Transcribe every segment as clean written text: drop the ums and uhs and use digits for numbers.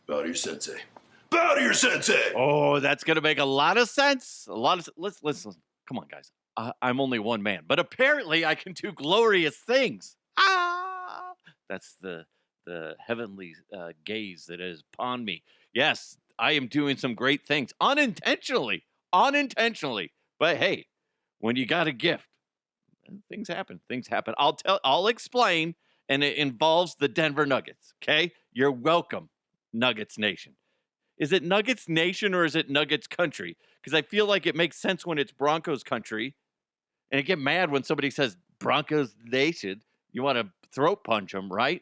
Bow to your sensei. Bow to your sensei. Oh, that's going to make a lot of sense. Listen. Come on, guys. I'm only one man, but apparently I can do glorious things. That's the heavenly gaze that is upon me. Yes, I am doing some great things unintentionally. But hey, when you got a gift, things happen. I'll explain, and it involves the Denver Nuggets. Okay, you're welcome, Nuggets Nation. Is it Nuggets Nation or is it Nuggets Country? Because I feel like it makes sense when it's Broncos Country, and I get mad when somebody says Broncos Nation. You want to throat punch them, right?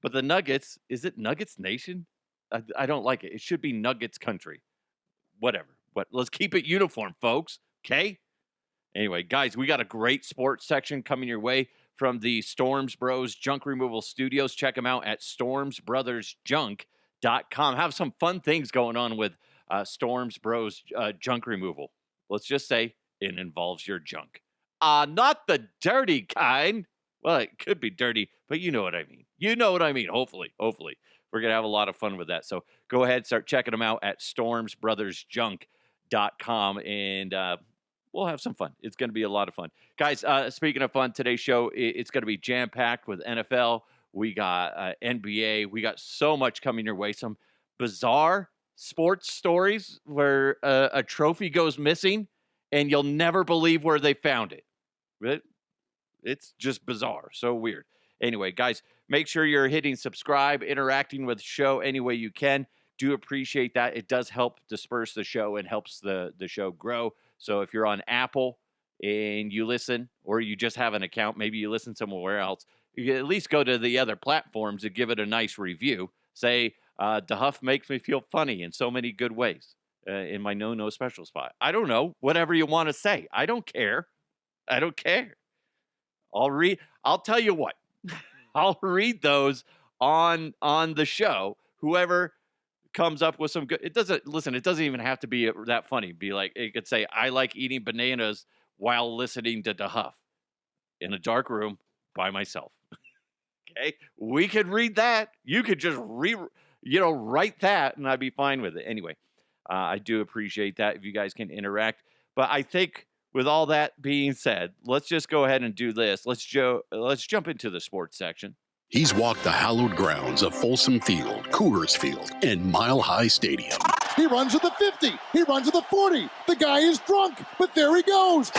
But the Nuggets, is it Nuggets Nation? I don't like it. It should be Nuggets Country. Whatever. Let's keep it uniform, folks. Okay? Anyway, guys, we got a great sports section coming your way from the Storms Bros Junk Removal Studios. Check them out at stormsbrothersjunk.com. Have some fun things going on with Storms Bros Junk Removal. Let's just say it involves your junk. Not the dirty kind. Well, it could be dirty, but you know what I mean. Hopefully. We're going to have a lot of fun with that. So go ahead, start checking them out at stormsbrothersjunk.com, and we'll have some fun. It's going to be a lot of fun. Guys, speaking of fun, today's show, it's going to be jam-packed with NFL. We got NBA. We got so much coming your way. Some bizarre sports stories where a trophy goes missing, and you'll never believe where they found it. It's just bizarre. So weird. Anyway, guys, make sure you're hitting subscribe, interacting with the show any way you can. Do appreciate that. It does help disperse the show and helps the show grow. So if you're on Apple and you listen, or you just have an account, maybe you listen somewhere else, you can at least go to the other platforms and give it a nice review. Say, DeHuff makes me feel funny in so many good ways in my no special spot. I don't know. Whatever you want to say. I don't care. I'll tell you what. I'll read those on the show. Whoever comes up with some good, it doesn't even have to be that funny. Be like, it could say, I like eating bananas while listening to DeHuff in a dark room by myself. Okay. We could read that. You could just write that and I'd be fine with it. Anyway, I do appreciate that if you guys can interact, but I think with all that being said, let's just go ahead and do this. Let's jump into the sports section. He's walked the hallowed grounds of Folsom Field, Coors Field, and Mile High Stadium. He runs to the 50. He runs to the 40. The guy is drunk, but there he goes.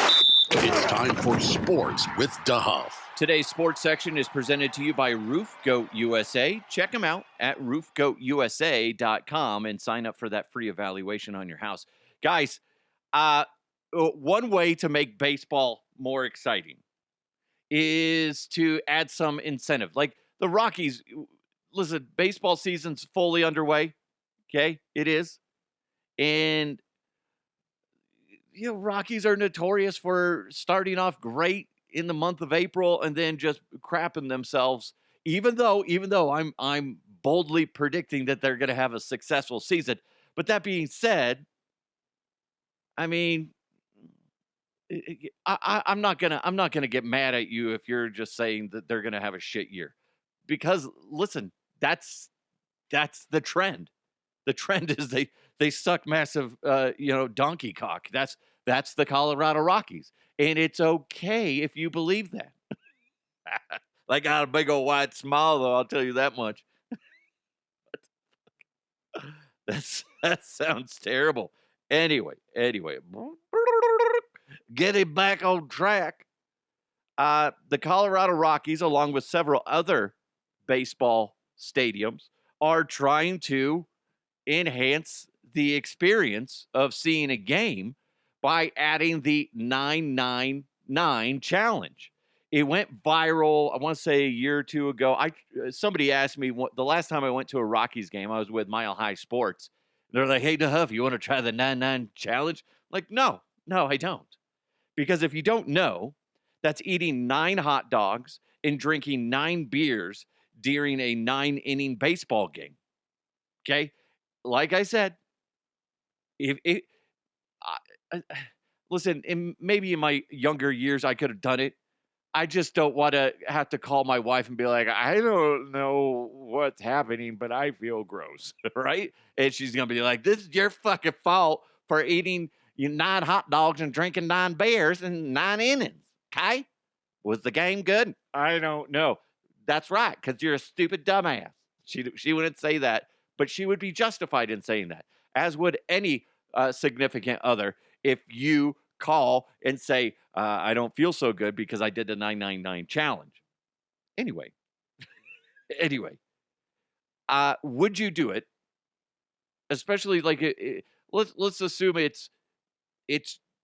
It's time for sports with DeHuff. Today's sports section is presented to you by Roof Goat USA. Check them out at roofgoatusa.com and sign up for that free evaluation on your house. Guys, one way to make baseball more exciting is to add some incentive. Like the Rockies, listen, baseball season's fully underway. Okay, it is. And, Rockies are notorious for starting off great in the month of April and then just crapping themselves, even though I'm boldly predicting that they're going to have a successful season. But that being said, I mean, I'm not gonna get mad at you if you're just saying that they're gonna have a shit year, because listen, that's the trend. The trend is they suck massive, donkey cock. That's the Colorado Rockies, and it's okay if you believe that. They got a big old wide smile, though. I'll tell you that much. That sounds terrible. Anyway. Getting back on track, the Colorado Rockies, along with several other baseball stadiums, are trying to enhance the experience of seeing a game by adding the 999 challenge. It went viral, I want to say a year or two ago. Somebody asked me, the last time I went to a Rockies game, I was with Mile High Sports. They're like, hey, DeHuff, you want to try the 99 challenge? I'm like, no, I don't. Because if you don't know, that's eating 9 hot dogs and drinking 9 beers during a 9-inning baseball game. Okay? Like I said, listen, maybe in my younger years I could have done it. I just don't want to have to call my wife and be like, I don't know what's happening, but I feel gross, right? And she's going to be like, this is your fucking fault for eating 9 hot dogs and drinking 9 beers in 9 innings, okay? Was the game good? I don't know. That's right, because you're a stupid dumbass. She wouldn't say that, but she would be justified in saying that, as would any significant other if you call and say, I don't feel so good because I did the 999 challenge. Anyway, would you do it? Especially like let's assume it's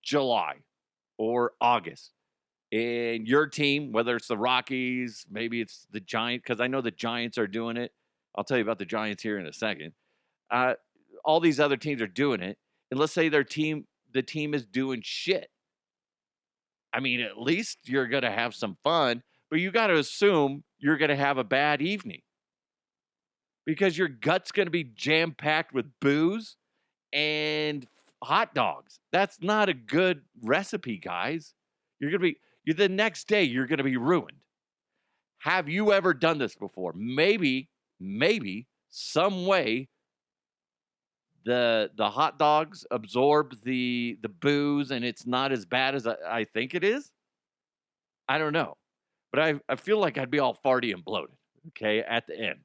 July or August, and your team, whether it's the Rockies, maybe it's the Giants, because I know the Giants are doing it. I'll tell you about the Giants here in a second. All these other teams are doing it, and let's say the team is doing shit. I mean, at least you're going to have some fun, but you got to assume you're going to have a bad evening because your gut's going to be jam-packed with booze and hot dogs. That's not a good recipe, guys. The next day, you're going to be ruined. Have you ever done this before? Maybe some way the hot dogs absorb the booze and it's not as bad as I think it is. I don't know. But I feel like I'd be all farty and bloated, okay, at the end.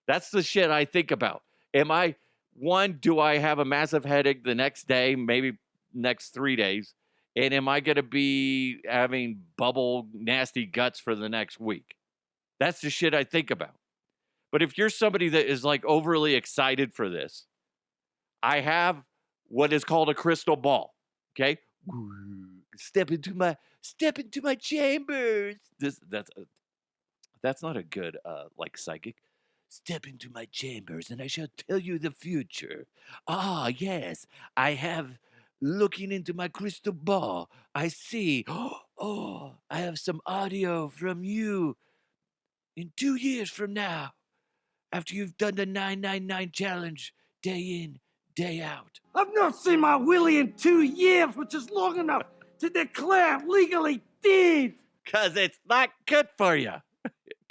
That's the shit I think about. Do I have a massive headache the next day, maybe next 3 days? And am I going to be having bubble nasty guts for the next week? That's the shit I think about. But if you're somebody that is like overly excited for this, I have what is called a crystal ball. Okay, step into my chambers. That's not a good like psychic. Step into my chambers, and I shall tell you the future. Ah, yes, I have. Looking into my crystal ball, I see. Oh, I have some audio from you. In 2 years from now, after you've done the 999 challenge, day in, day out. I've not seen my Willie in 2 years, which is long enough to declare I'm legally dead. Because it's not good for you.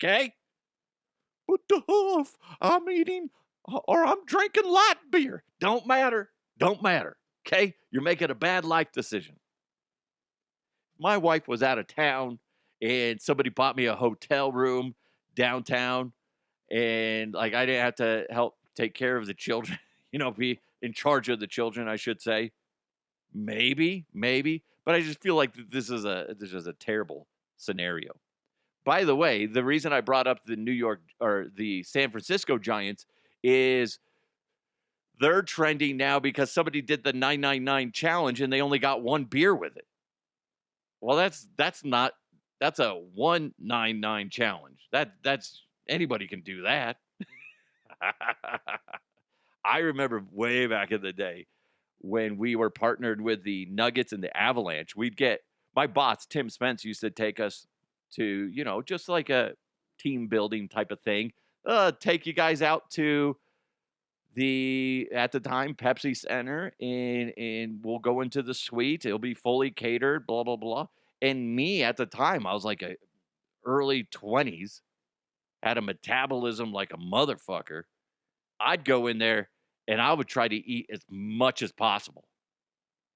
Okay? But DeHuff, I'm eating or I'm drinking light beer. Don't matter. Okay? You're making a bad life decision. My wife was out of town and somebody bought me a hotel room downtown, and like I didn't have to help take care of the children, be in charge of the children, I should say. Maybe, but I just feel like this is a terrible scenario. By the way, the reason I brought up the New York or the San Francisco Giants is they're trending now because somebody did the 999 challenge and they only got 1 beer with it. Well, that's a 199 challenge. That's anybody can do that. I remember way back in the day when we were partnered with the Nuggets and the Avalanche. My boss, Tim Spence, used to take us to, just like a team building type of thing. Take you guys out to at the time, Pepsi Center, and we'll go into the suite. It'll be fully catered, blah, blah, blah. And me at the time, I was like a early 20s, had a metabolism like a motherfucker. I'd go in there and I would try to eat as much as possible.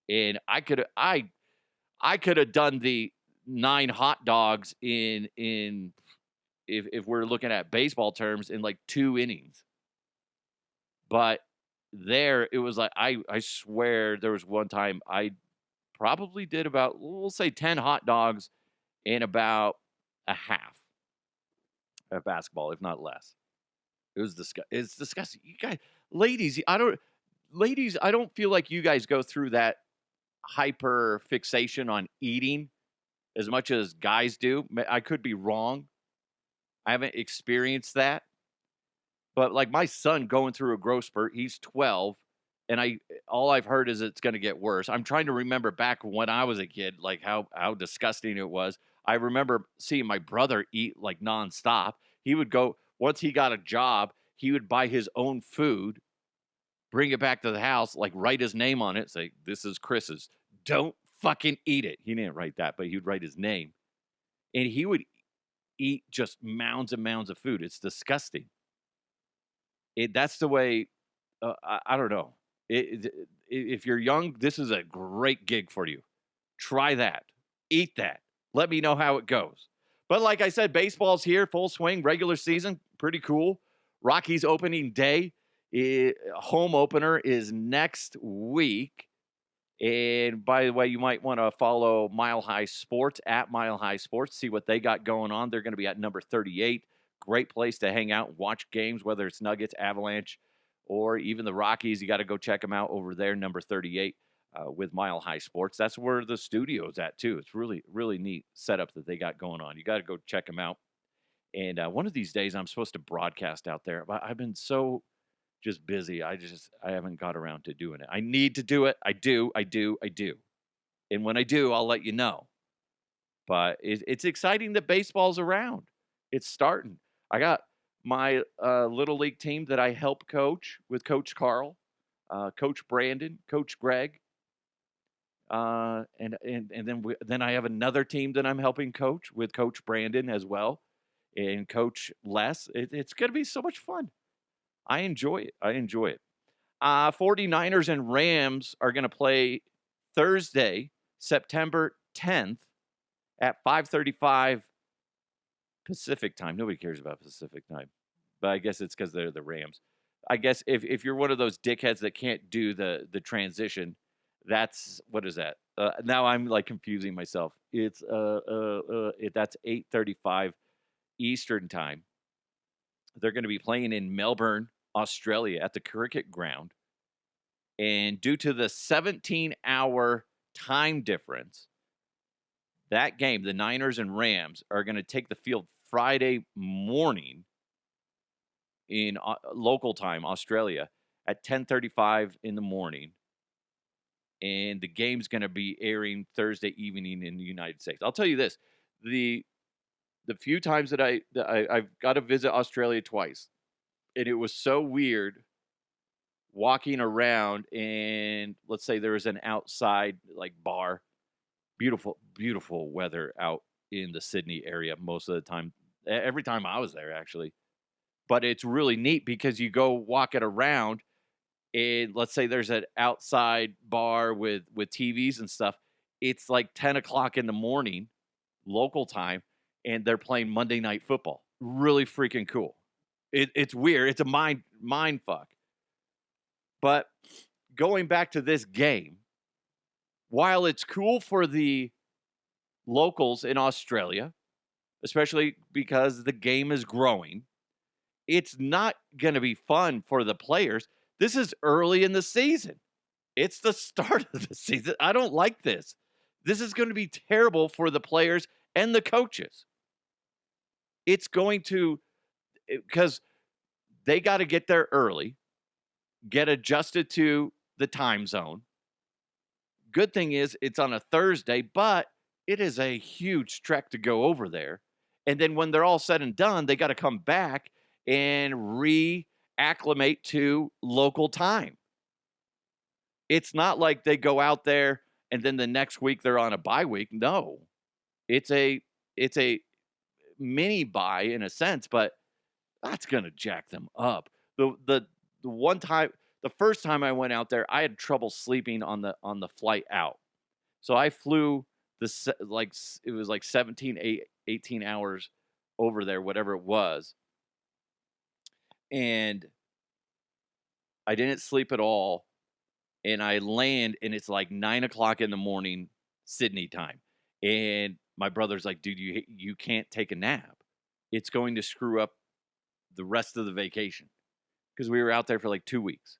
And I could have done the 9 hot dogs in if we're looking at baseball terms in like 2 innings. But there it was like I swear there was one time I probably did about, we'll say 10 hot dogs in about a half of basketball, if not less. It's disgusting. You guys, ladies, I don't feel like you guys go through that hyper fixation on eating as much as guys do. I could be wrong. I haven't experienced that. But like my son going through a growth spurt, he's 12, and all I've heard is it's going to get worse. I'm trying to remember back when I was a kid, like how disgusting it was. I remember seeing my brother eat like nonstop. He would go, once he got a job, he would buy his own food, bring it back to the house, like write his name on it, say, this is Chris's. Don't fucking eat it. He didn't write that, but he would write his name. and he would eat just mounds and mounds of food. It's disgusting. That's the way. I don't know. If you're young, this is a great gig for you. Try that. Eat that. Let me know how it goes. But like I said, baseball's here, full swing, regular season, pretty cool. Rockies opening day, home opener is next week. And by the way, you might want to follow Mile High Sports at Mile High Sports, see what they got going on. They're going to be at number 38. Great place to hang out and watch games, whether it's Nuggets, Avalanche, or even the Rockies. You got to go check them out over there, number 38, with Mile High Sports. That's where the studio's at, too. It's really, really neat setup that they got going on. You got to go check them out. And one of these days, I'm supposed to broadcast out there. But I've been so just busy. I haven't got around to doing it. I need to do it. I do. And when I do, I'll let you know. But it's exciting that baseball's around. It's starting. I got my little league team that I help coach with Coach Carl, Coach Brandon, Coach Greg, and then I have another team that I'm helping coach with Coach Brandon as well, and Coach Les. It's going to be so much fun. I enjoy it. 49ers and Rams are going to play Thursday, September 10th at 5:35 Pacific time. Nobody cares about Pacific time, but I guess it's because they're the Rams. I guess if you're one of those dickheads that can't do the transition, that's what is that? Now I'm like confusing myself. It's that's 8:35 Eastern time. They're going to be playing in Melbourne, Australia at the Cricket Ground. And due to the 17-hour time difference, that game, the Niners and Rams, are going to take the field Friday morning in local time, Australia, at 10:35 in the morning. And the game's going to be airing Thursday evening in the United States. I'll tell you this. The few times that I've got to visit Australia twice, and it was so weird walking around, and let's say there was an outside like bar, beautiful weather out in the Sydney area most of the time, every time I was there actually. But it's really neat because you go walk it around, and let's say there's an outside bar with TVs and stuff. It's like 10 o'clock in the morning local time, and they're playing Monday Night Football. Really freaking cool. It's weird. It's a mind fuck. But going back to this game, while it's cool for the locals in Australia, especially because the game is growing, it's not going to be fun for the players. This is early in the season. It's the start of the season. I don't like this. This is going to be terrible for the players and the coaches. It's going to, because they got to get there early, get adjusted to the time zone. Good thing is it's on a Thursday, but it is a huge trek to go over there. And then when they're all said and done, they got to come back and reacclimate to local time. It's not like they go out there and then the next week they're on a bye week. No, it's a mini bye in a sense, but that's going to jack them up. The one time, the first time I went out there, I had trouble sleeping on the flight out. So I flew it was like 18 hours over there, whatever it was. And I didn't sleep at all. And I land, and it's like 9 o'clock in the morning, Sydney time. And my brother's like, dude, you can't take a nap. It's going to screw up the rest of the vacation. Because we were out there for like 2 weeks.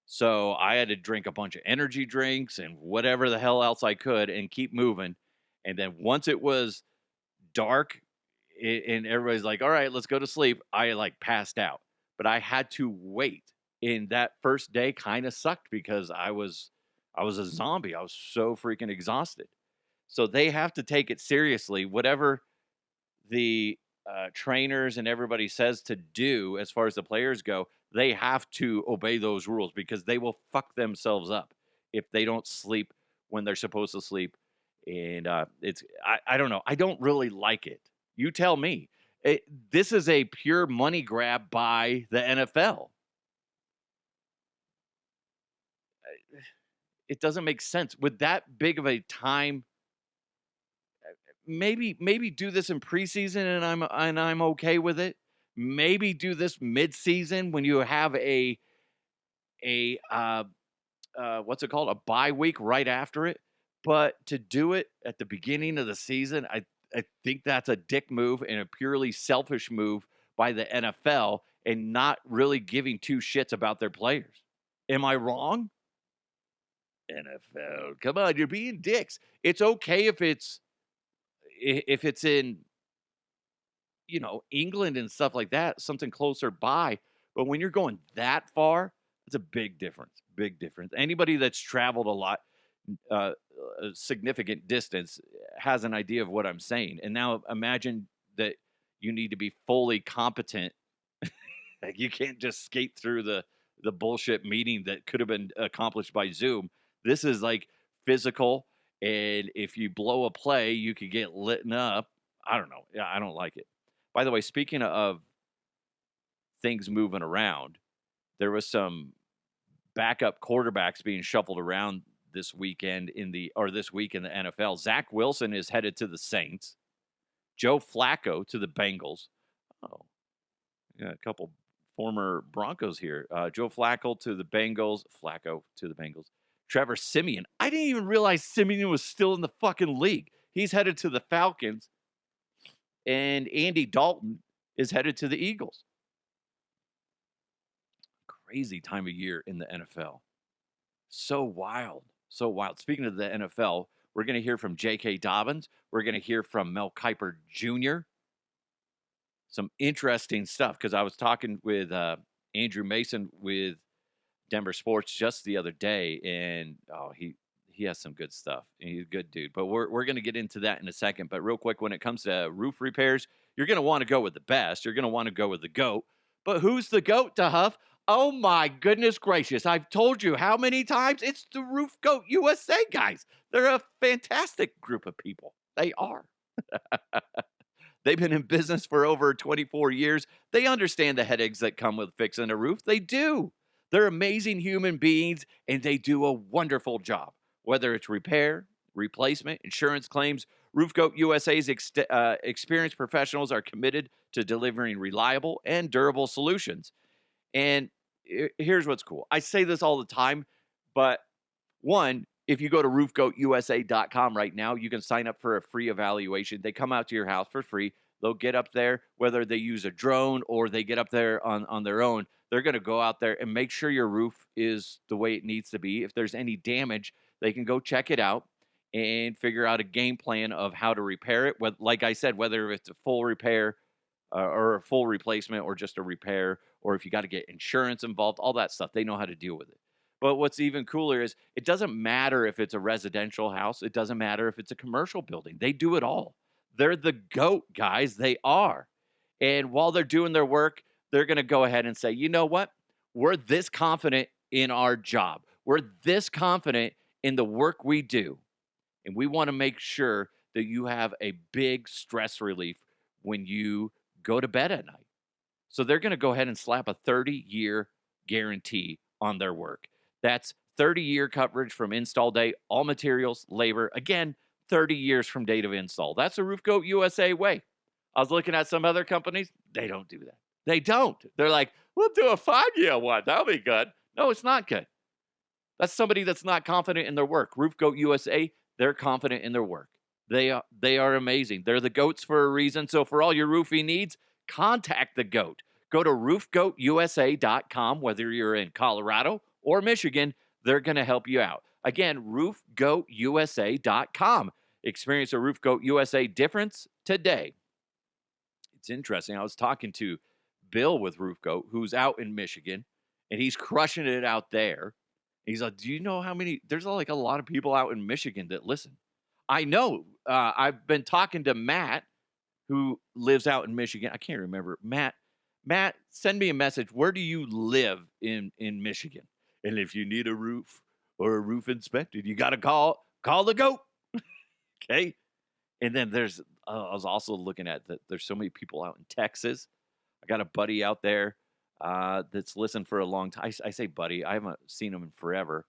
So I had to drink a bunch of energy drinks and whatever the hell else I could and keep moving. And then once it was dark and everybody's like, all right, let's go to sleep, I like passed out. But I had to wait. And that first day kind of sucked because I was a zombie. I was so freaking exhausted. So they have to take it seriously. Whatever the trainers and everybody says to do as far as the players go, they have to obey those rules because they will fuck themselves up if they don't sleep when they're supposed to sleep And I don't know. I don't really like it. You tell me. This is a pure money grab by the NFL. It doesn't make sense. With that big of a time, maybe do this in preseason and I'm okay with it. Maybe do this midseason when you have a what's it called? A bye week right after it. But to do it at the beginning of the season, I think that's a dick move and a purely selfish move by the NFL and not really giving two shits about their players. Am I wrong? NFL, come on, you're being dicks. It's okay if it's in, England and stuff like that, something closer by. But when you're going that far, it's a big difference. Big difference. Anybody that's traveled a lot, a significant distance, has an idea of what I'm saying. And now imagine that you need to be fully competent. Like you can't just skate through the bullshit meeting that could have been accomplished by Zoom. This is like physical, and if you blow a play, you could get lit up. I don't know. Yeah, I don't like it. By the way, speaking of things moving around, there was some backup quarterbacks being shuffled around this week in the NFL. Zach Wilson is headed to the Saints. Joe Flacco to the Bengals. Oh, yeah, a couple former Broncos here. Joe Flacco to the Bengals. Trevor Siemian. I didn't even realize Siemian was still in the fucking league. He's headed to the Falcons. And Andy Dalton is headed to the Eagles. Crazy time of year in the NFL. So wild. So wild. Speaking of the NFL, we're going to hear from J.K. Dobbins. We're going to hear from Mel Kiper Jr. Some interesting stuff because I was talking with Andrew Mason with Denver Sports just the other day, and he has some good stuff. He's a good dude. But we're going to get into that in a second. But real quick, when it comes to roof repairs, you're going to want to go with the best. You're going to want to go with the GOAT. But who's the GOAT, DeHuff? Oh, my goodness gracious. I've told you how many times? It's the Roof Goat USA guys. They're a fantastic group of people. They are. They've been in business for over 24 years. They understand the headaches that come with fixing a roof. They do. They're amazing human beings, and they do a wonderful job. Whether it's repair, replacement, insurance claims, Roof Goat USA's experienced professionals are committed to delivering reliable and durable solutions. And here's what's cool. I say this all the time, but one, if you go to roofgoatusa.com right now, you can sign up for a free evaluation. They come out to your house for free. They'll get up there, whether they use a drone or they get up there on their own. They're going to go out there and make sure your roof is the way it needs to be. If there's any damage, they can go check it out and figure out a game plan of how to repair it. Like I said, whether it's a full repair or a full replacement or just a repair, or if you got to get insurance involved, all that stuff, they know how to deal with it. But what's even cooler is it doesn't matter if it's a residential house. It doesn't matter if it's a commercial building. They do it all. They're the GOAT, guys. They are. And while they're doing their work, they're going to go ahead and say, you know what? We're this confident in our job. We're this confident in the work we do. And we want to make sure that you have a big stress relief when you go to bed at night. So they're going to go ahead and slap a 30-year guarantee on their work. That's 30-year coverage from install date, all materials, labor. Again, 30 years from date of install. That's the Roof Goat USA way. I was looking at some other companies. They don't do that. They don't. They're like, we'll do a 5-year one. That'll be good. No, it's not good. That's somebody that's not confident in their work. Roof Goat USA, they're confident in their work. They are amazing. They're the GOATs for a reason. So for all your roofing needs, contact the GOAT. Go to roofgoatusa.com. Whether you're in Colorado or Michigan, they're going to help you out. Again, roofgoatusa.com. Experience a Roof Goat USA difference today. It's interesting. I was talking to Bill with Roof Goat, who's out in Michigan, and he's crushing it out there. He's like, do you know how many? There's like a lot of people out in Michigan that listen. I know. I've been talking to Matt, who lives out in Michigan. I can't remember. Matt, send me a message. Where do you live in Michigan? And if you need a roof or a roof inspected, you got to call the GOAT. Okay. And then I was also looking at that. There's so many people out in Texas. I got a buddy out there that's listened for a long time. I say buddy, I haven't seen him in forever.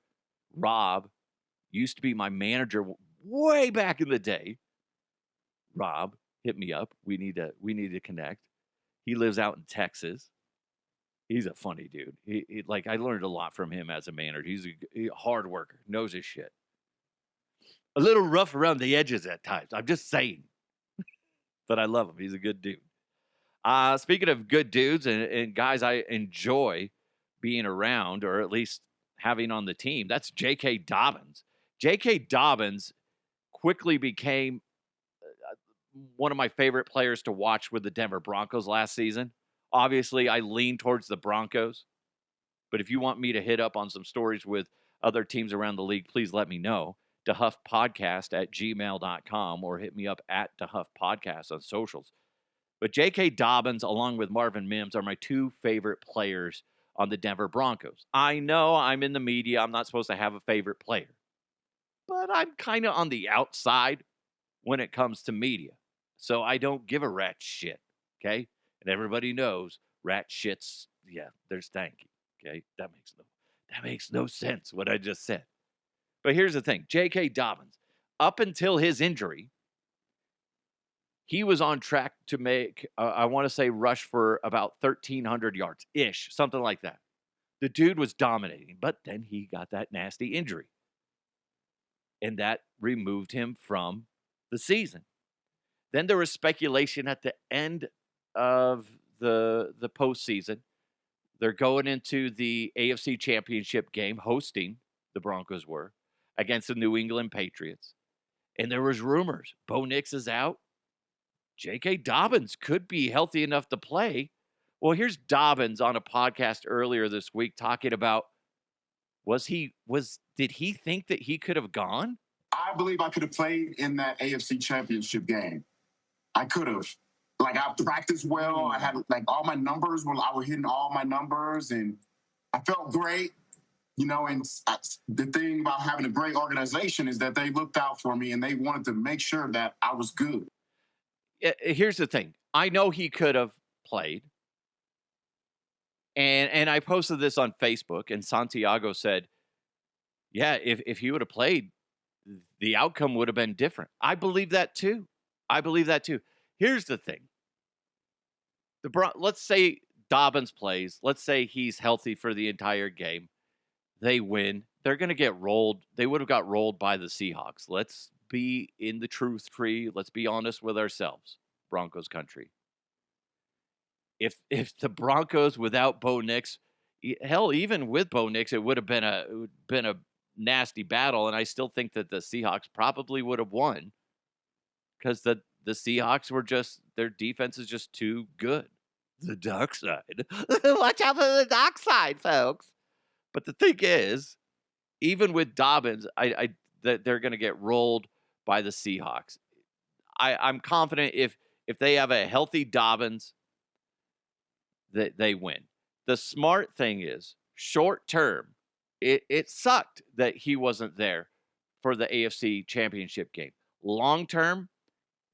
Rob used to be my manager way back in the day. Rob, hit me up. We need to connect. He lives out in Texas. He's a funny dude. He like I learned a lot from him as a manager. He's a hard worker, knows his shit. A little rough around the edges at times. I'm just saying. But I love him. He's a good dude. Speaking of good dudes and guys I enjoy being around, or at least having on the team, that's J.K. Dobbins. J.K. Dobbins quickly became one of my favorite players to watch with the Denver Broncos last season. Obviously, I lean towards the Broncos. But if you want me to hit up on some stories with other teams around the league, please let me know. DeHuffPodcast@gmail.com or hit me up at DeHuff Podcast on socials. But J.K. Dobbins, along with Marvin Mims, are my two favorite players on the Denver Broncos. I know I'm in the media. I'm not supposed to have a favorite player. But I'm kind of on the outside when it comes to media. So I don't give a rat shit, okay? And everybody knows rat shits, yeah, they're stanky, okay? That makes no sense what I just said. But here's the thing. J.K. Dobbins, up until his injury, he was on track to make, I want to say, rush for about 1,300 yards-ish, something like that. The dude was dominating, but then he got that nasty injury. And that removed him from the season. Then there was speculation at the end of the postseason. They're going into the AFC Championship game, hosting, the Broncos were, against the New England Patriots. And there was rumors. Bo Nix is out. J.K. Dobbins could be healthy enough to play. Well, here's Dobbins on a podcast earlier this week talking about, did he think that he could have gone? I believe I could have played in that AFC Championship game. I could have. Like, I practiced well. I had, like, all my numbers. I was hitting all my numbers, and I felt great. You know, and the thing about having a great organization is that they looked out for me, and they wanted to make sure that I was good. Here's the thing. I know he could have played. And I posted this on Facebook, and Santiago said, yeah, if he would have played, the outcome would have been different. I believe that too. Here's the thing. Let's say Dobbins plays. Let's say he's healthy for the entire game. They win. They're going to get rolled. They would have got rolled by the Seahawks. Let's be in the truth tree. Let's be honest with ourselves, Broncos country. If the Broncos without Bo Nix, hell, even with Bo Nix, it would have been a nasty battle, and I still think that the Seahawks probably would have won because the Seahawks were their defense is just too good. The dark side. Watch out for the dark side, folks. But the thing is, even with Dobbins, that they're going to get rolled by the Seahawks. I'm confident if they have a healthy Dobbins, that they win. The smart thing is, short term, it sucked that he wasn't there for the AFC Championship game. Long term,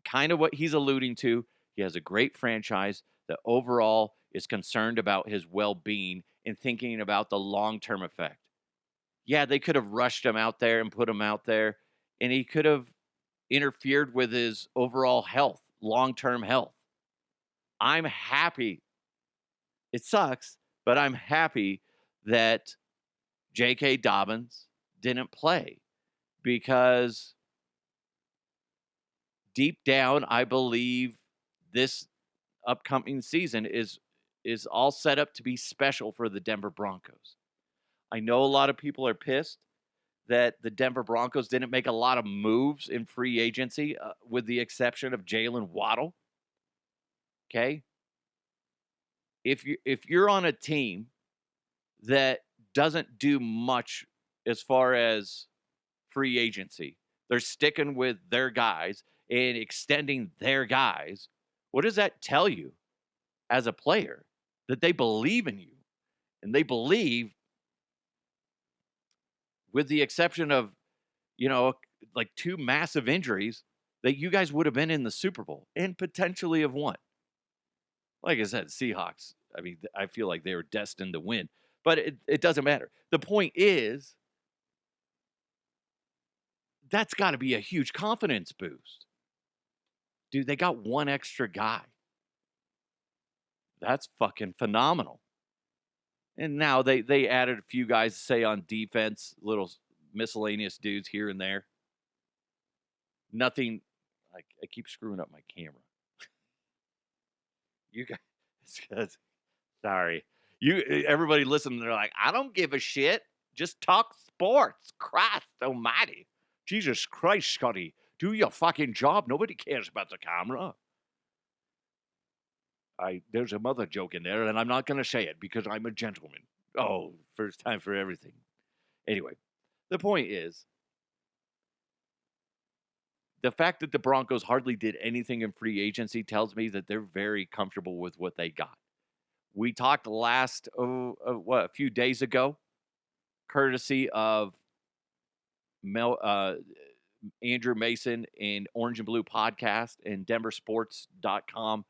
kind of what he's alluding to, he has a great franchise that overall is concerned about his well-being and thinking about the long-term effect. Yeah, they could have rushed him out there and put him out there, and he could have interfered with his overall health, long-term health. I'm happy. It sucks, but I'm happy that J.K. Dobbins didn't play because deep down, I believe this upcoming season is all set up to be special for the Denver Broncos. I know a lot of people are pissed that the Denver Broncos didn't make a lot of moves in free agency, with the exception of Jalen Waddle. Okay? If you're on a team that doesn't do much as far as free agency, they're sticking with their guys and extending their guys, what does that tell you as a player? That they believe in you. And they believe, with the exception of, like two massive injuries, that you guys would have been in the Super Bowl and potentially have won. Like I said, Seahawks, I mean, I feel like they were destined to win, but it doesn't matter. The point is, that's got to be a huge confidence boost. Dude, they got one extra guy. That's fucking phenomenal. And now they added a few guys, say, on defense, little miscellaneous dudes here and there. Nothing. I keep screwing up my camera. You guys, sorry. Everybody listening, they're like, I don't give a shit. Just talk sports. Christ almighty. Jesus Christ, Scotty. Do your fucking job. Nobody cares about the camera. There's a mother joke in there, and I'm not going to say it because I'm a gentleman. Oh, first time for everything. Anyway, the point is, the fact that the Broncos hardly did anything in free agency tells me that they're very comfortable with what they got. We talked a few days ago, courtesy of Andrew Mason and Orange and Blue podcast and DenverSports.com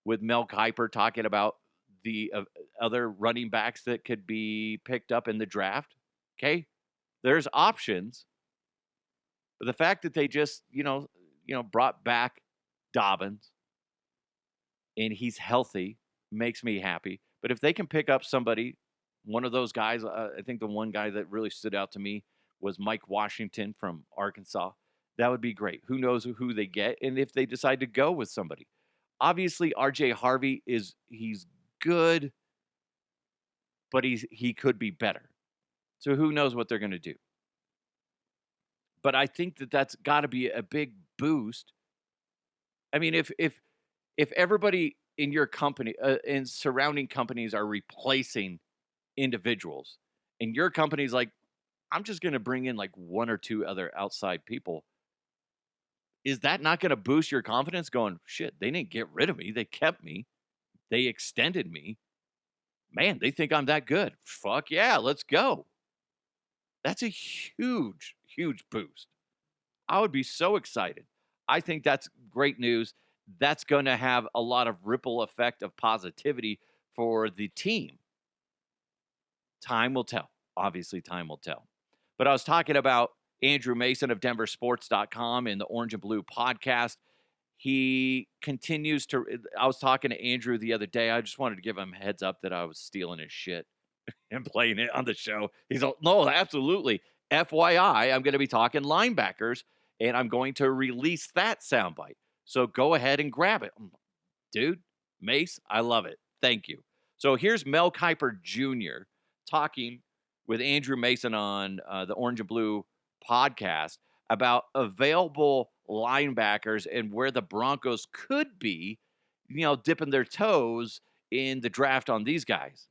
with Mel Kiper talking about the other running backs that could be picked up in the draft. Okay, there's options. But the fact that they just, brought back Dobbins and he's healthy makes me happy. But if they can pick up somebody, one of those guys, I think the one guy that really stood out to me was Mike Washington from Arkansas. That would be great. Who knows who they get and if they decide to go with somebody. Obviously, RJ Harvey he's good, but he could be better. So who knows what they're going to do. But I think that's got to be a big boost. I mean, if everybody in your company and surrounding companies are replacing individuals, and your company's like, I'm just going to bring in like one or two other outside people, is that not going to boost your confidence? Going, shit, they didn't get rid of me. They kept me. They extended me. Man, they think I'm that good. Fuck yeah, let's go. That's a huge, huge boost. I would be so excited. I think that's great news. That's going to have a lot of ripple effect of positivity for the team. Time will tell. Obviously, time will tell. But I was talking about Andrew Mason of DenverSports.com and the Orange and Blue podcast. He continues to... I was talking to Andrew the other day. I just wanted to give him a heads up that I was stealing his shit and playing it on the show. He's like, no, absolutely. FYI, I'm going to be talking linebackers, and I'm going to release that soundbite. So go ahead and grab it. Dude, Mace, I love it. Thank you. So here's Mel Kiper Jr. talking with Andrew Mason on the Orange and Blue podcast about available linebackers and where the Broncos could be, dipping their toes in the draft on these guys.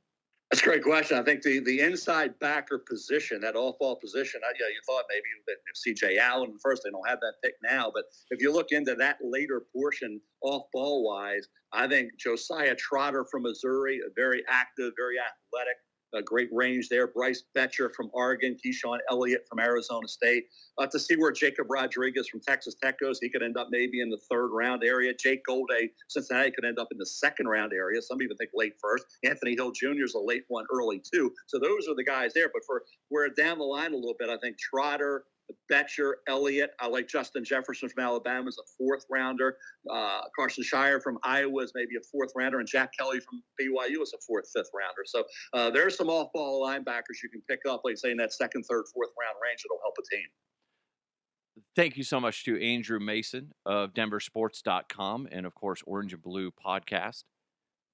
That's a great question. I think the inside backer position, that off-ball position, you thought maybe that C.J. Allen first, they don't have that pick now. But if you look into that later portion off-ball-wise, I think Josiah Trotter from Missouri, a very active, very athletic, a great range there. Bryce Betcher from Oregon, Keyshawn Elliott from Arizona State. To see where Jacob Rodriguez from Texas Tech goes, he could end up maybe in the third-round area. Jake Golday, Cincinnati, could end up in the second-round area. Some even think late first. Anthony Hill Jr. is a late one, early too. So those are the guys there. But for where down the line a little bit, I think Trotter, Betcher, Elliott. I like Justin Jefferson from Alabama as a fourth-rounder. Carson Shire from Iowa is maybe a fourth-rounder. And Jack Kelly from BYU is a fourth, fifth-rounder. So there's some off-ball linebackers you can pick up, like say in that second, third, fourth-round range. It'll help a team. Thank you so much to Andrew Mason of DenverSports.com and, of course, Orange and Blue podcast.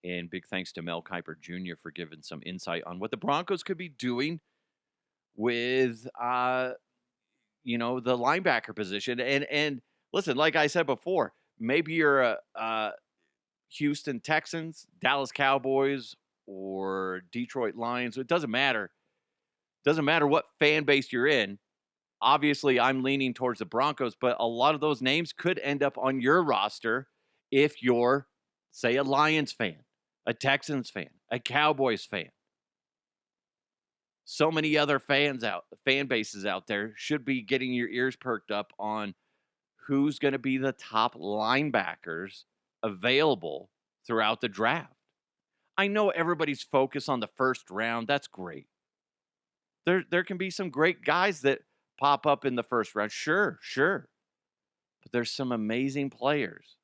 And big thanks to Mel Kiper Jr. for giving some insight on what the Broncos could be doing with, the linebacker position. And listen, like I said before, maybe you're a Houston Texans, Dallas Cowboys, or Detroit Lions. It doesn't matter. Doesn't matter what fan base you're in. Obviously, I'm leaning towards the Broncos, but a lot of those names could end up on your roster if you're, say, a Lions fan, a Texans fan, a Cowboys fan. So many other fan bases out there should be getting your ears perked up on who's going to be the top linebackers available throughout the draft. I know everybody's focused on the first round. That's great. There can be some great guys that pop up in the first round. Sure. But there's some amazing players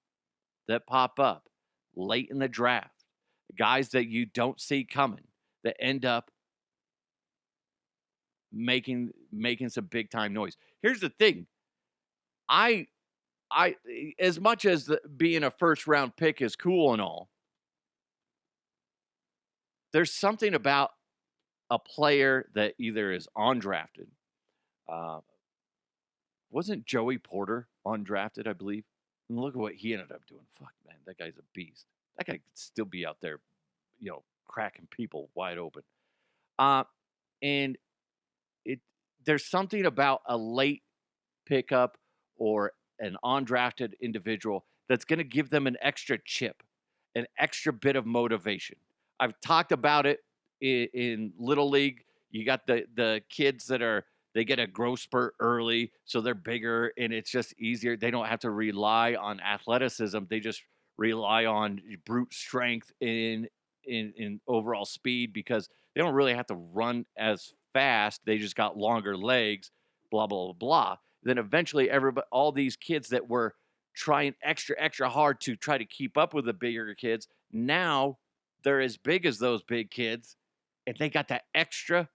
that pop up late in the draft. Guys that you don't see coming that end up making some big time noise. Here's the thing. I as much as being a first round pick is cool and all, there's something about a player that either is undrafted. Wasn't Joey Porter undrafted, I believe? And look at what he ended up doing. Fuck, man, that guy's a beast. That guy could still be out there, cracking people wide open. And there's something about a late pickup or an undrafted individual that's going to give them an extra chip, an extra bit of motivation. I've talked about it in Little League. You got the kids that they get a growth spurt early, so they're bigger, and it's just easier. They don't have to rely on athleticism. They just rely on brute strength in overall speed because they don't really have to run as fast. They just got longer legs, blah, blah, blah, blah. Then eventually all these kids that were trying extra hard to try to keep up with the bigger kids, now they're as big as those big kids, and they got that extra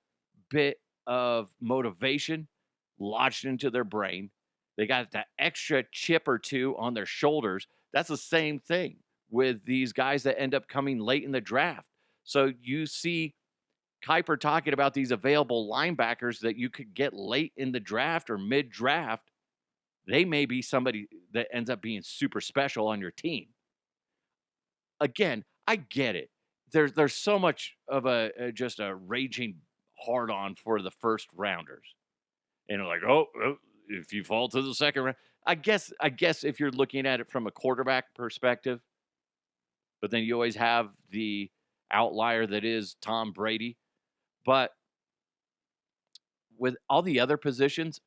bit of motivation lodged into their brain. They got that extra chip or two on their shoulders. That's the same thing with these guys that end up coming late in the draft. So you see Kiper talking about these available linebackers that you could get late in the draft or mid-draft. They may be somebody that ends up being super special on your team. Again, I get it. There's so much of just a raging hard-on for the first rounders. And they're like, oh, if you fall to the second round. I guess if you're looking at it from a quarterback perspective, but then you always have the outlier that is Tom Brady. But with all the other positions,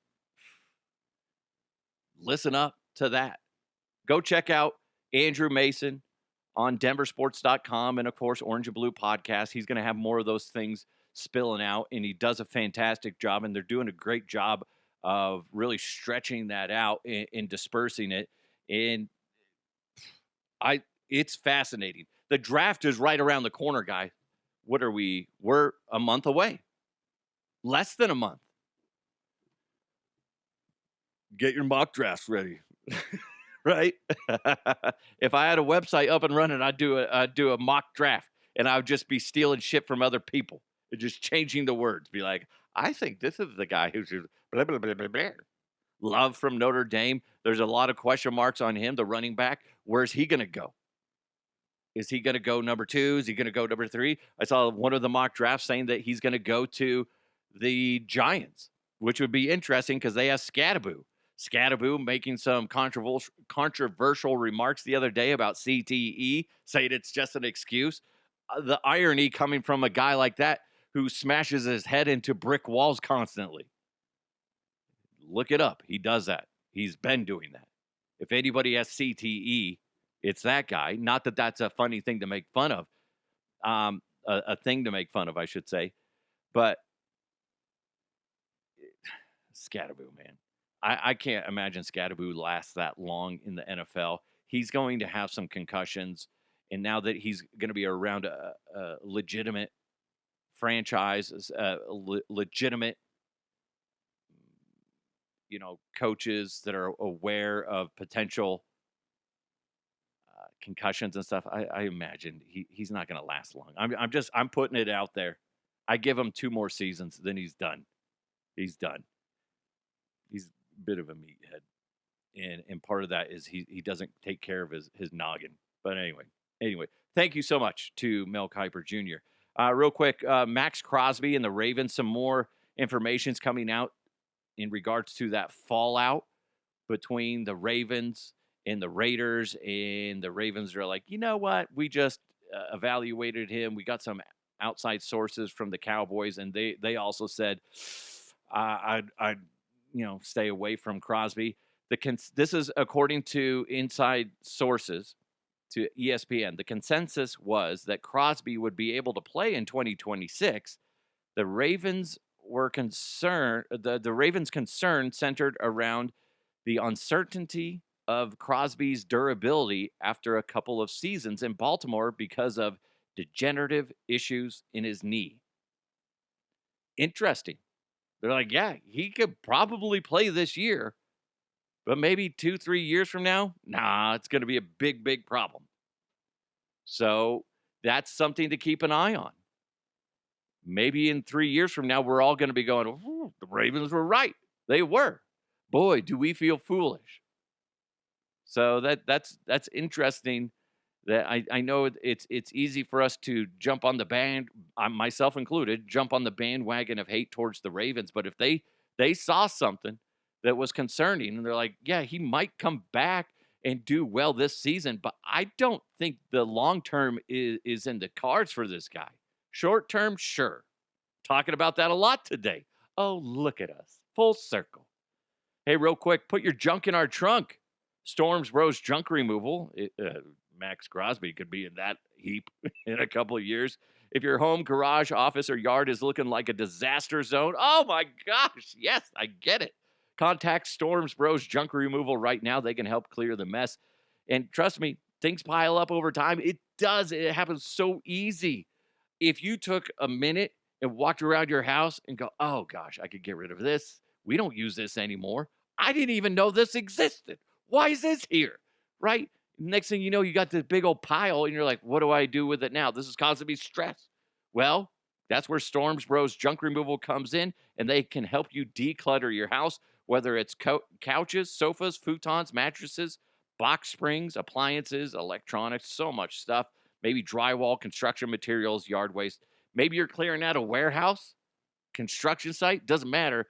listen up to that. Go check out Andrew Mason on denversports.com and, of course, Orange and Blue Podcast. He's going to have more of those things spilling out, and he does a fantastic job, and they're doing a great job of really stretching that out and dispersing it. And it's fascinating. The draft is right around the corner, guys. What are we? We're a month away. Less than a month. Get your mock drafts ready. Right? If I had a website up and running, I'd do a mock draft, and I would just be stealing shit from other people and just changing the words. Be like, I think this is the guy who's blah, blah, blah, blah, blah. Love from Notre Dame. There's a lot of question marks on him, the running back. Where's he going to go? Is he going to go number 2? Is he going to go number 3? I saw one of the mock drafts saying that he's going to go to the Giants, which would be interesting because they have Skattebo. Skattebo making some controversial remarks the other day about CTE, saying it's just an excuse. The irony coming from a guy like that who smashes his head into brick walls constantly. Look it up. He does that. He's been doing that. If anybody has CTE, it's that guy. Not that that's a funny thing to make fun of. A thing to make fun of, I should say. But Skattebo, man. I can't imagine Skattebo lasts that long in the NFL. He's going to have some concussions. And now that he's going to be around a legitimate franchise, legitimate, coaches that are aware of potential concussions and stuff, I imagine he's not going to last long. I'm putting it out there. I give him 2 more seasons, then he's done. He's done. He's a bit of a meathead. And part of that is he doesn't take care of his noggin. But anyway, thank you so much to Mel Kiper Jr. Real quick, Maxx Crosby and the Ravens, some more information's coming out in regards to that fallout between the Ravens and the Raiders. And the Ravens are like, you know what? We just evaluated him. We got some outside sources from the Cowboys, and they also said, I'd stay away from Crosby. This is according to inside sources to ESPN. The consensus was that Crosby would be able to play in 2026. The Ravens were concerned. The Ravens' concern centered around the uncertainty of Crosby's durability after a couple of seasons in Baltimore because of degenerative issues in his knee. Interesting. They're like, yeah, he could probably play this year, but maybe 2-3 years from now, nah, it's going to be a big, big problem. So that's something to keep an eye on. Maybe in 3 years from now, we're all going to be going, the Ravens were right. They were. Boy, do we feel foolish. So that's interesting. That I know it's easy for us to jump on the band, myself included, jump on the bandwagon of hate towards the Ravens. But if they saw something that was concerning, and they're like, yeah, he might come back and do well this season, but I don't think the long term is in the cards for this guy. Short term, sure. Talking about that a lot today. Oh, look at us. Full circle. Hey, real quick, put your junk in our trunk. Storms Bros junk removal. Maxx Crosby could be in that heap in a couple of years. If your home, garage, office, or yard is looking like a disaster zone, oh my gosh, yes, I get it. Contact Storms Bros junk removal right now. They can help clear the mess. And trust me, things pile up over time. It does. It happens so easy. If you took a minute and walked around your house and go, oh gosh, I could get rid of this. We don't use this anymore. I didn't even know this existed. Why is this here? Right? Next thing you know, you got this big old pile and you're like, what do I do with it now? This is causing me stress. Well, that's where Storms Bros junk removal comes in, and they can help you declutter your house, whether it's couches, sofas, futons, mattresses, box springs, appliances, electronics, so much stuff. Maybe drywall, construction materials, yard waste. Maybe you're clearing out a warehouse, construction site, doesn't matter.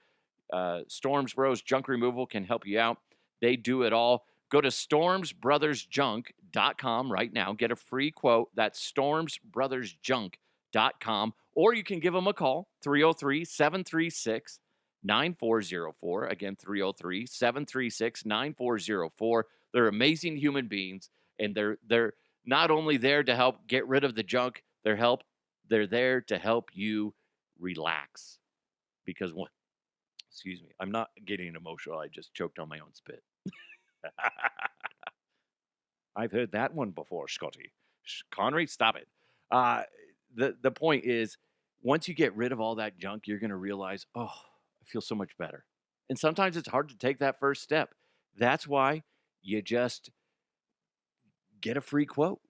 Storms Bros junk removal can help you out. They do it all. Go to stormsbrothersjunk.com right now. Get a free quote. That's stormsbrothersjunk.com. Or you can give them a call, 303-736-9404. Again, 303-736-9404. They're amazing human beings, and they're not only there to help get rid of the junk, they're there to help you relax. Because excuse me, I'm not getting emotional. I just choked on my own spit. I've heard that one before, Scotty. Connery, stop it. The point is, once you get rid of all that junk, you're going to realize, oh, I feel so much better. And sometimes it's hard to take that first step. That's why you just get a free quote.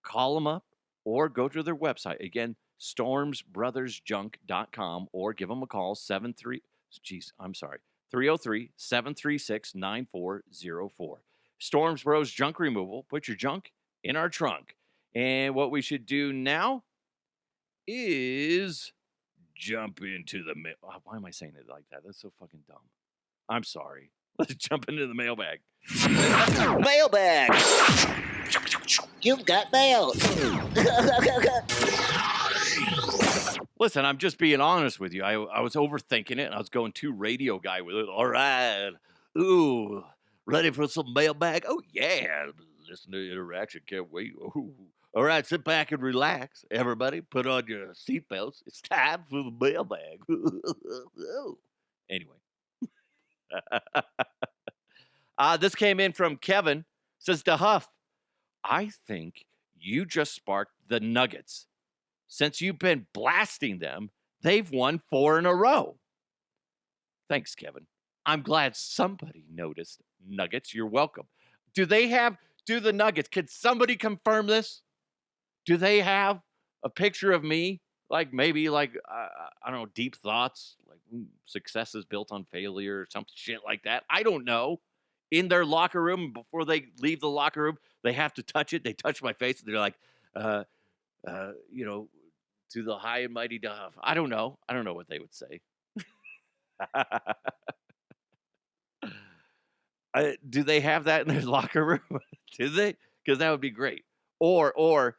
Call them up or go to their website. Again, stormsbrothersjunk.com, or give them a call, 303-736-9404. Storms Bros junk removal. Put your junk in our trunk. And what we should do now is jump into the mail. Why am I saying it like that? That's so fucking dumb. I'm sorry. Let's jump into the mailbag. Mailbag. You've got mail. Listen, I'm just being honest with you. I was overthinking it, and I was going too radio guy with it. All right. Ooh, ready for some mailbag? Oh, yeah. Listen to interaction. Can't wait. Ooh. All right, sit back and relax. Everybody, put on your seatbelts. It's time for the mailbag. Anyway. This came in from Kevin. Says, DeHuff, I think you just sparked the Nuggets. Since you've been blasting them, they've won 4 in a row. Thanks, Kevin. I'm glad somebody noticed. Nuggets, you're welcome. Do the Nuggets, can somebody confirm this? Do they have a picture of me? Like maybe I don't know, deep thoughts, like success is built on failure or some shit like that. I don't know. In their locker room, before they leave the locker room, they have to touch it. They touch my face and they're like, to the high and mighty DeHuff. I don't know. I don't know what they would say. Do they have that in their locker room? Do they? Because that would be great. Or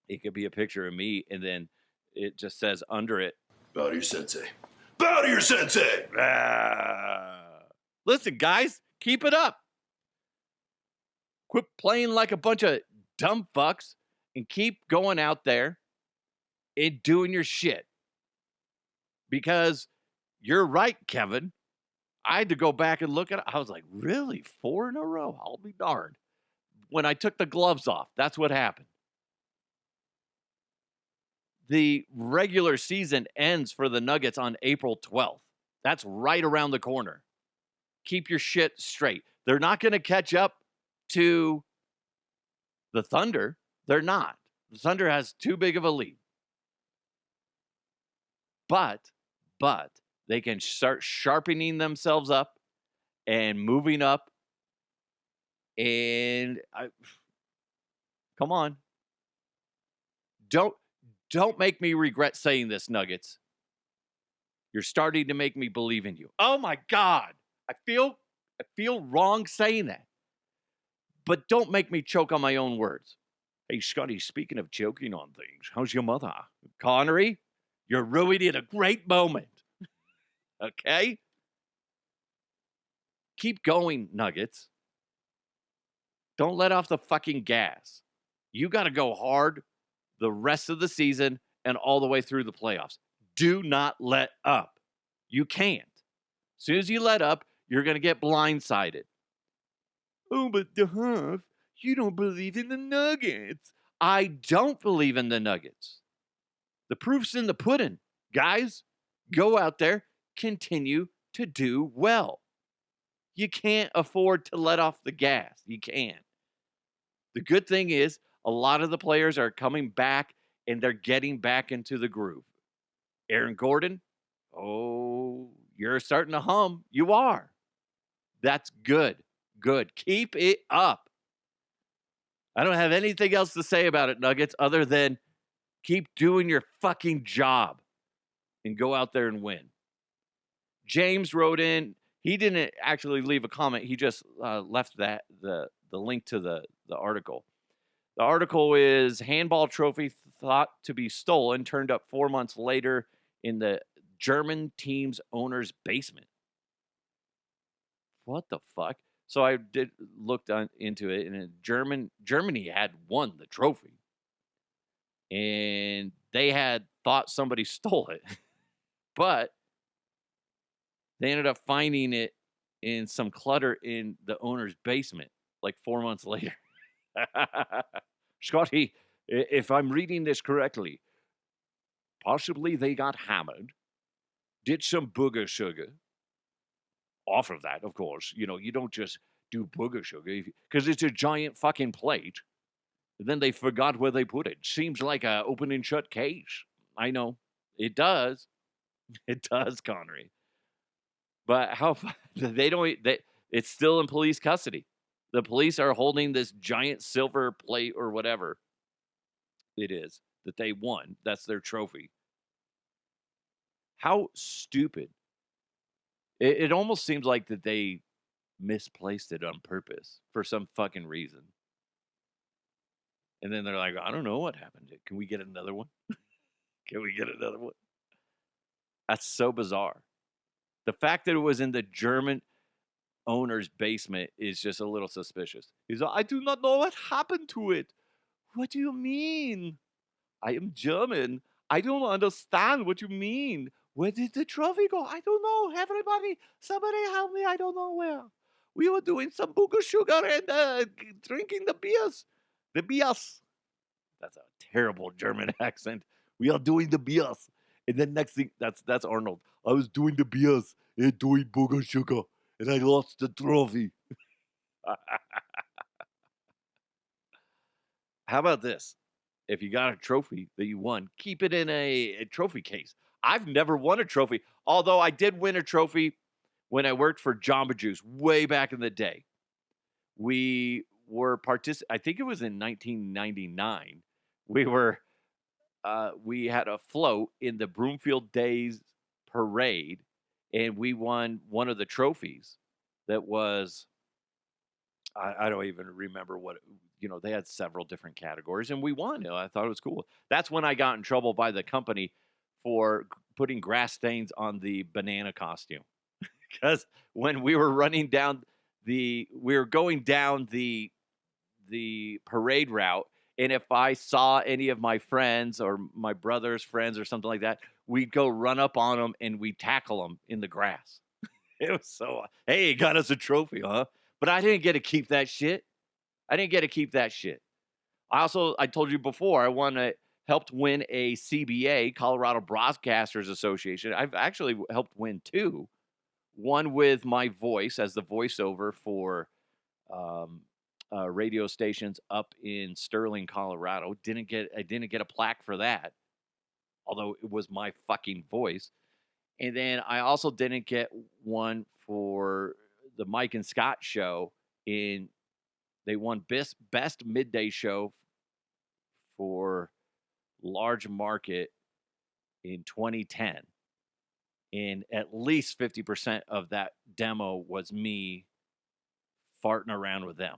it could be a picture of me, and then it just says under it, Bow to your sensei. Bow to your sensei! Listen, guys, keep it up. Quit playing like a bunch of dumb fucks and keep going out there and doing your shit. Because you're right, Kevin. I had to go back and look at it. I was like, really? 4 in a row? I'll be darned. When I took the gloves off, that's what happened. The regular season ends for the Nuggets on April 12th. That's right around the corner. Keep your shit straight. They're not going to catch up to the Thunder. They're not. The Thunder has too big of a lead. But they can start sharpening themselves up and moving up. And come on. Don't make me regret saying this, Nuggets. You're starting to make me believe in you. Oh my God. I feel wrong saying that. But don't make me choke on my own words. Hey, Scotty, speaking of choking on things, how's your mother? Connery, you're ruining a great moment. Okay? Keep going, Nuggets. Don't let off the fucking gas. You got to go hard the rest of the season and all the way through the playoffs. Do not let up. You can't. As soon as you let up, you're going to get blindsided. Oh, but DeHuff, you don't believe in the Nuggets. I don't believe in the Nuggets. The proof's in the pudding. Guys, go out there, continue to do well. You can't afford to let off the gas. You can't. The good thing is a lot of the players are coming back and they're getting back into the groove. Aaron Gordon, oh, you're starting to hum. You are. That's good. Good. Keep it up. I don't have anything else to say about it, Nuggets, other than keep doing your fucking job and go out there and win. James wrote in. He didn't actually leave a comment. He just left the link to the article. The article is handball trophy thought to be stolen turned up 4 months later in the German team's owner's basement. What the fuck? So I did look into it, and Germany had won the trophy, and they had thought somebody stole it, but they ended up finding it in some clutter in the owner's basement, like 4 months later. Scotty, if I'm reading this correctly, possibly they got hammered, did some booger sugar. Off of that, of course, you don't just do booger sugar because it's a giant fucking plate. And then they forgot where they put it. Seems like a open and shut case. I know. It does. It does, Connery. But it's still in police custody. The police are holding this giant silver plate or whatever it is that they won. That's their trophy. How stupid. It almost seems like that they misplaced it on purpose for some fucking reason. And then they're like, I don't know what happened. Can we get another one? Can we get another one? That's so bizarre. The fact that it was in the German owner's basement is just a little suspicious. He's like, I do not know what happened to it. What do you mean? I am German. I don't understand what you mean. Where did the trophy go? I don't know. Everybody, somebody help me. I don't know where. We were doing some booger sugar and drinking the beers. The beers. That's a terrible German accent. We are doing the beers. And then next thing, that's Arnold. I was doing the beers and doing booger sugar. And I lost the trophy. How about this? If you got a trophy that you won, keep it in a trophy case. I've never won a trophy, although I did win a trophy when I worked for Jamba Juice way back in the day. We were I think it was in 1999. We had a float in the Broomfield Days parade, and we won one of the trophies that was, I don't even remember what, they had several different categories, and we won. I thought it was cool. That's when I got in trouble by the company for putting grass stains on the banana costume because when we were going down the parade route, and if I saw any of my friends or my brother's friends or something like that, we'd go run up on them and we'd tackle them in the grass. It was so, hey, you got us a trophy, huh? But I didn't get to keep that shit. I told you before, I helped win a CBA, Colorado Broadcasters Association. I've actually helped win 2. One with my voice as the voiceover for radio stations up in Sterling, Colorado. I didn't get a plaque for that, although it was my fucking voice. And then I also didn't get one for the Mike and Scott show. They won best midday show for large market in 2010. And at least 50% of that demo was me farting around with them.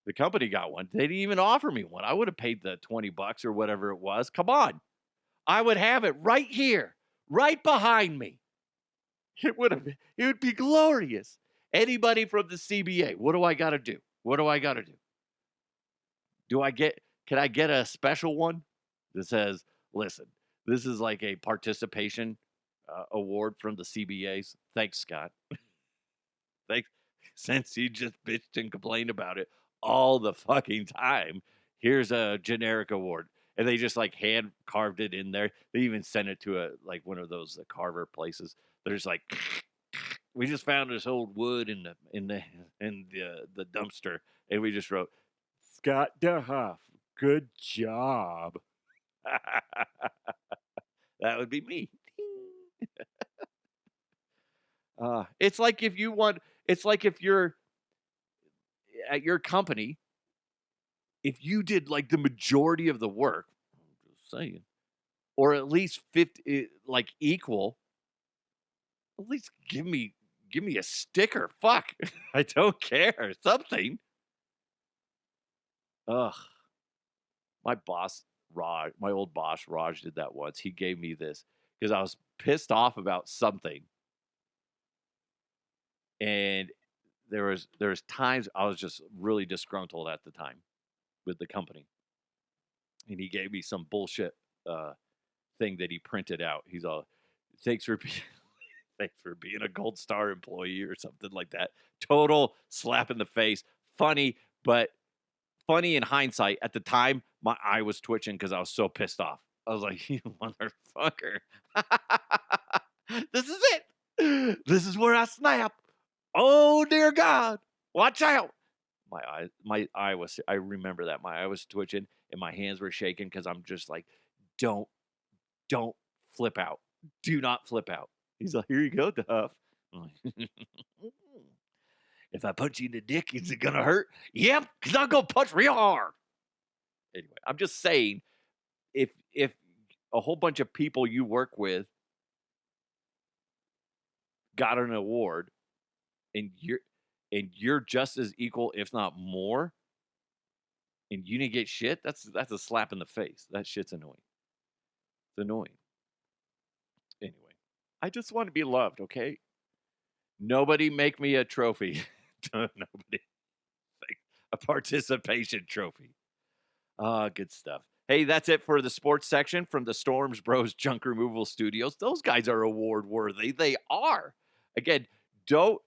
The company got one. They didn't even offer me one. I would have paid the $20 or whatever it was. Come on. I would have it right here, right behind me. It would be glorious. Anybody from the CBA, what do I got to do? Can I get a special one that says, listen, this is like a participation award from the CBAs. Thanks, Scott. Thanks. Since you just bitched and complained about it all the fucking time, here's a generic award. And they just like hand carved it in there. They even sent it to one of those carver places. They're just like, we just found this old wood in the dumpster, and we just wrote, Scott DeHuff, good job. That would be me. It's like if you're at your company, if you did like the majority of the work, I'm just saying, or at least 50, like equal, at least give me a sticker. Fuck. I don't care. Something. Ugh. My old boss, Raj, did that once. He gave me this because I was pissed off about something. And there was times I was just really disgruntled at the time with the company. And he gave me some bullshit thing that he printed out. He's all, thanks for being a Gold Star employee or something like that. Total slap in the face. Funny, but funny in hindsight. At the time, my eye was twitching because I was so pissed off. I was like, you motherfucker. This is it. This is where I snap. Oh, dear God. Watch out. I remember that. My eye was twitching and my hands were shaking because I'm just like, don't flip out. Do not flip out. He's like, here you go, DeHuff. If I punch you in the dick, is it going to hurt? Yep, because I'll go punch real hard. Anyway, I'm just saying, if a whole bunch of people you work with got an award and you're just as equal, if not more, and you didn't get shit, that's a slap in the face. That shit's annoying. It's annoying. Anyway, I just want to be loved, okay? Nobody make me a trophy. Nobody. A participation trophy. Good stuff. Hey, that's it for the sports section from the Storms Bros Junk Removal Studios. Those guys are award worthy. They are. Again, don't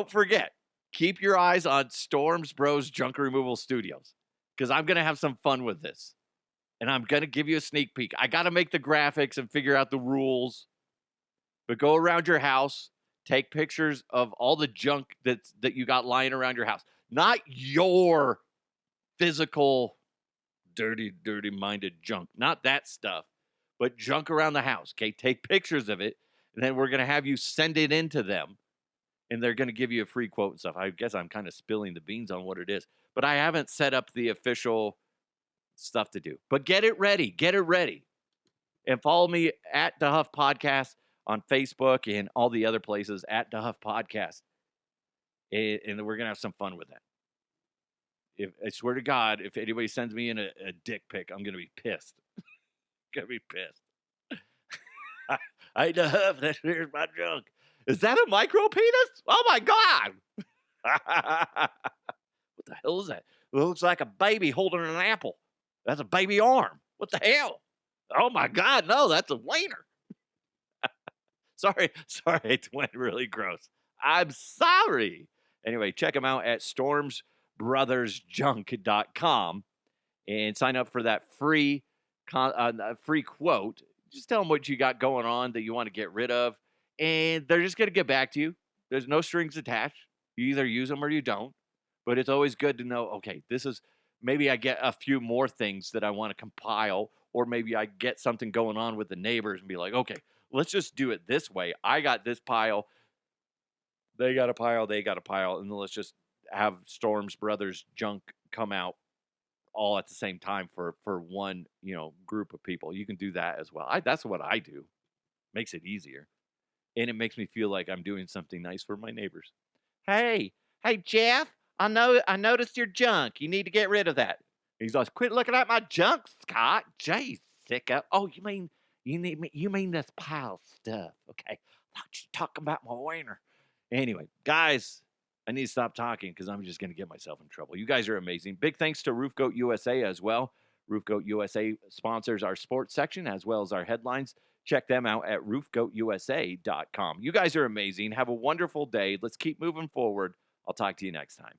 forget. Keep your eyes on Storms Bros Junk Removal Studios because I'm going to have some fun with this. And I'm going to give you a sneak peek. I got to make the graphics and figure out the rules. But go around your house, take pictures of all the junk that you got lying around your house. Not your physical, dirty-minded junk. Not that stuff. But junk around the house, okay? Take pictures of it, and then we're going to have you send it in to them. And they're going to give you a free quote and stuff. I guess I'm kind of spilling the beans on what it is. But I haven't set up the official stuff to do. But get it ready. Get it ready. And follow me at DeHuff Podcast on Facebook and all the other places at DeHuff Podcast. And we're going to have some fun with that. I swear to God, if anybody sends me in a dick pic, I'm going to be pissed. Going to be pissed. I DeHuff, here's my junk. Is that a micro penis? Oh my God. What the hell is that? It looks like a baby holding an apple. That's a baby arm. What the hell? Oh my God, no, that's a wiener. Sorry, it went really gross. I'm sorry. Anyway, check them out at stormsbrothersjunk.com and sign up for that free quote. Just tell them what you got going on that you want to get rid of, and they're just going to get back to you. There's no strings attached. You either use them or you don't, but it's always good to know, okay, this is, maybe I get a few more things that I want to compile, or maybe I get something going on with the neighbors and be like, okay, let's just do it this way. I got this pile. They got a pile. They got a pile. And then let's just have Storms Brothers Junk come out all at the same time for one, group of people. You can do that as well. That's what I do. Makes it easier. And it makes me feel like I'm doing something nice for my neighbors. Hey, Jeff, I noticed your junk. You need to get rid of that. He's like, quit looking at my junk, Scott. Jeez, sicko. Oh, you mean this pile of stuff? Okay, I thought you talking about my wiener. Anyway, guys, I need to stop talking because I'm just going to get myself in trouble. You guys are amazing. Big thanks to Roof Goat USA as well. Roof Goat USA sponsors our sports section as well as our headlines. Check them out at roofgoatusa.com. You guys are amazing. Have a wonderful day. Let's keep moving forward. I'll talk to you next time.